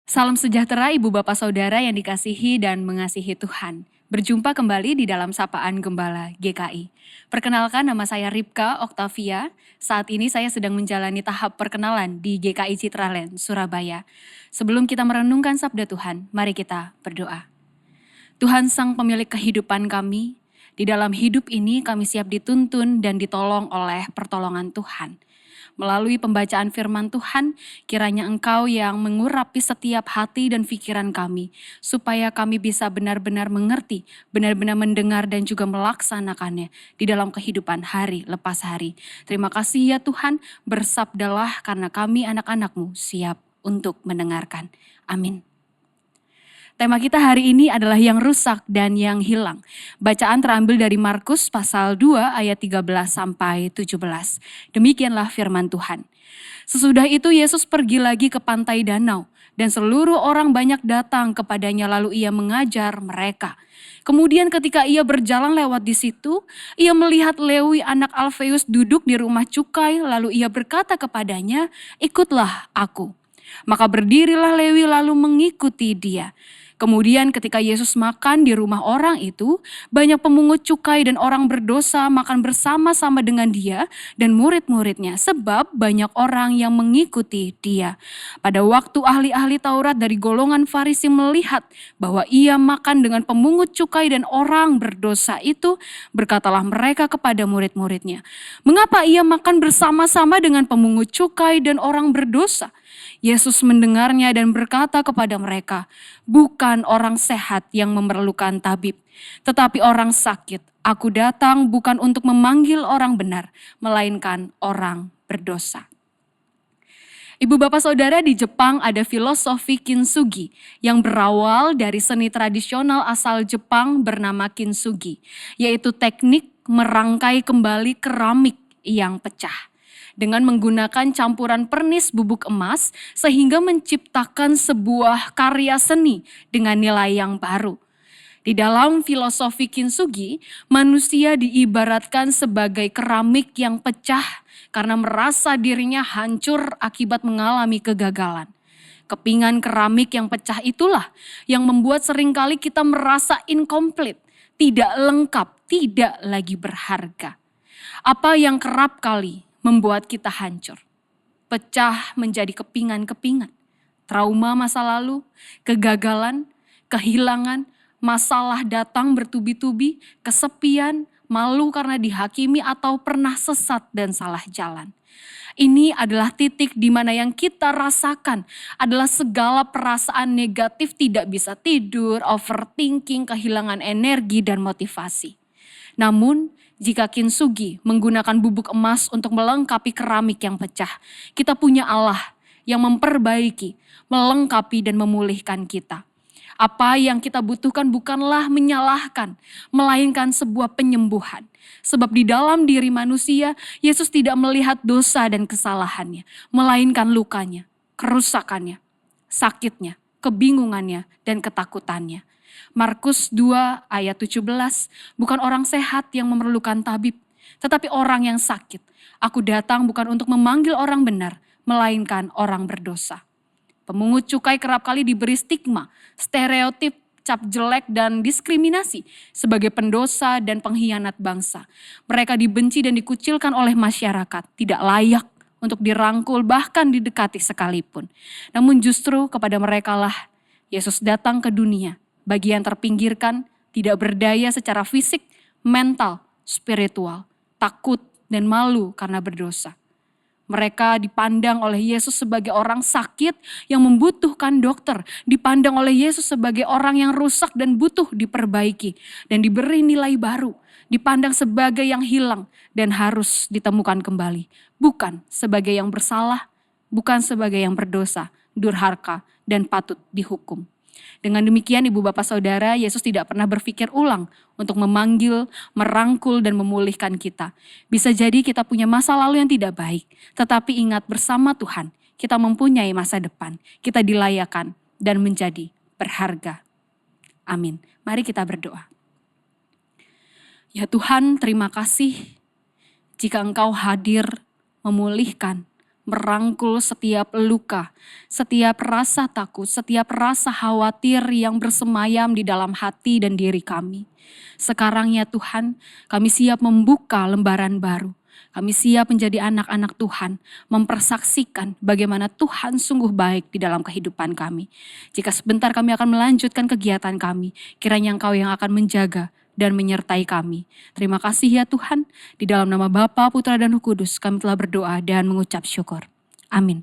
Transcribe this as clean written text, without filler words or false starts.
Salam sejahtera Ibu Bapak Saudara yang dikasihi dan mengasihi Tuhan. Berjumpa kembali di dalam Sapaan Gembala GKI. Perkenalkan, nama saya Ripka Oktavia. Saat ini saya sedang menjalani tahap perkenalan di GKI Citraland, Surabaya. Sebelum kita merenungkan sabda Tuhan, mari kita berdoa. Tuhan Sang Pemilik kehidupan kami, di dalam hidup ini kami siap dituntun dan ditolong oleh pertolongan Tuhan. Melalui pembacaan firman Tuhan, kiranya Engkau yang mengurapi setiap hati dan pikiran kami, supaya kami bisa benar-benar mengerti, benar-benar mendengar dan juga melaksanakannya di dalam kehidupan hari lepas hari. Terima kasih ya Tuhan, bersabdalah karena kami anak-anak-Mu siap untuk mendengarkan. Amin. Tema kita hari ini adalah yang rusak dan yang hilang. Bacaan terambil dari Markus pasal 2 ayat 13 sampai 17. Demikianlah firman Tuhan. Sesudah itu Yesus pergi lagi ke pantai danau dan seluruh orang banyak datang kepadanya lalu ia mengajar mereka. Kemudian ketika ia berjalan lewat di situ, ia melihat Lewi anak Alfeus duduk di rumah cukai lalu ia berkata kepadanya, "Ikutlah aku." Maka berdirilah Lewi lalu mengikuti dia. Kemudian ketika Yesus makan di rumah orang itu, banyak pemungut cukai dan orang berdosa makan bersama-sama dengan dia dan murid-muridnya, sebab banyak orang yang mengikuti dia. Pada waktu ahli-ahli Taurat dari golongan Farisi melihat bahwa ia makan dengan pemungut cukai dan orang berdosa itu, berkatalah mereka kepada murid-muridnya, "Mengapa ia makan bersama-sama dengan pemungut cukai dan orang berdosa?" Yesus mendengarnya dan berkata kepada mereka, "Bukan orang sehat yang memerlukan tabib, tetapi orang sakit. Aku datang bukan untuk memanggil orang benar, melainkan orang berdosa." Ibu bapak saudara, di Jepang ada filosofi kintsugi yang berawal dari seni tradisional asal Jepang bernama kintsugi, yaitu teknik merangkai kembali keramik yang pecah dengan menggunakan campuran pernis bubuk emas sehingga menciptakan sebuah karya seni dengan nilai yang baru. Di dalam filosofi kintsugi, manusia diibaratkan sebagai keramik yang pecah karena merasa dirinya hancur akibat mengalami kegagalan. Kepingan keramik yang pecah itulah yang membuat seringkali kita merasa incomplete, tidak lengkap, tidak lagi berharga. Apa yang kerap kali membuat kita hancur, pecah menjadi kepingan-kepingan, trauma masa lalu, kegagalan, kehilangan, masalah datang bertubi-tubi, kesepian, malu karena dihakimi atau pernah sesat dan salah jalan. Ini adalah titik di mana yang kita rasakan adalah segala perasaan negatif, tidak bisa tidur, overthinking, kehilangan energi dan motivasi. Namun, jika kintsugi menggunakan bubuk emas untuk melengkapi keramik yang pecah, kita punya Allah yang memperbaiki, melengkapi dan memulihkan kita. Apa yang kita butuhkan bukanlah menyalahkan, melainkan sebuah penyembuhan. Sebab di dalam diri manusia, Yesus tidak melihat dosa dan kesalahannya, melainkan lukanya, kerusakannya, sakitnya, kebingungannya, dan ketakutannya. Markus 2 ayat 17, bukan orang sehat yang memerlukan tabib, tetapi orang yang sakit. Aku datang bukan untuk memanggil orang benar, melainkan orang berdosa. Pemungut cukai kerap kali diberi stigma, stereotip, cap jelek dan diskriminasi sebagai pendosa dan pengkhianat bangsa. Mereka dibenci dan dikucilkan oleh masyarakat, tidak layak untuk dirangkul bahkan didekati sekalipun. Namun justru kepada merekalah Yesus datang ke dunia, bagian terpinggirkan, tidak berdaya secara fisik, mental, spiritual, takut dan malu karena berdosa. Mereka dipandang oleh Yesus sebagai orang sakit yang membutuhkan dokter, dipandang oleh Yesus sebagai orang yang rusak dan butuh diperbaiki dan diberi nilai baru, dipandang sebagai yang hilang dan harus ditemukan kembali, bukan sebagai yang bersalah, bukan sebagai yang berdosa, durhaka dan patut dihukum. Dengan demikian ibu bapak saudara, Yesus tidak pernah berpikir ulang untuk memanggil, merangkul dan memulihkan kita. Bisa jadi kita punya masa lalu yang tidak baik, tetapi ingat bersama Tuhan, kita mempunyai masa depan, kita dilayakan dan menjadi berharga. Amin. Mari kita berdoa. Ya Tuhan, terima kasih jika Engkau hadir, memulihkan, merangkul setiap luka, setiap rasa takut, setiap rasa khawatir yang bersemayam di dalam hati dan diri kami. Sekarang ya Tuhan, kami siap membuka lembaran baru. Kami siap menjadi anak-anak Tuhan, mempersaksikan bagaimana Tuhan sungguh baik di dalam kehidupan kami. Jika sebentar kami akan melanjutkan kegiatan kami, kiranya Engkau yang akan menjaga dan menyertai kami. Terima kasih ya Tuhan, di dalam nama Bapa, Putra, dan Roh Kudus kami telah berdoa dan mengucap syukur. Amin.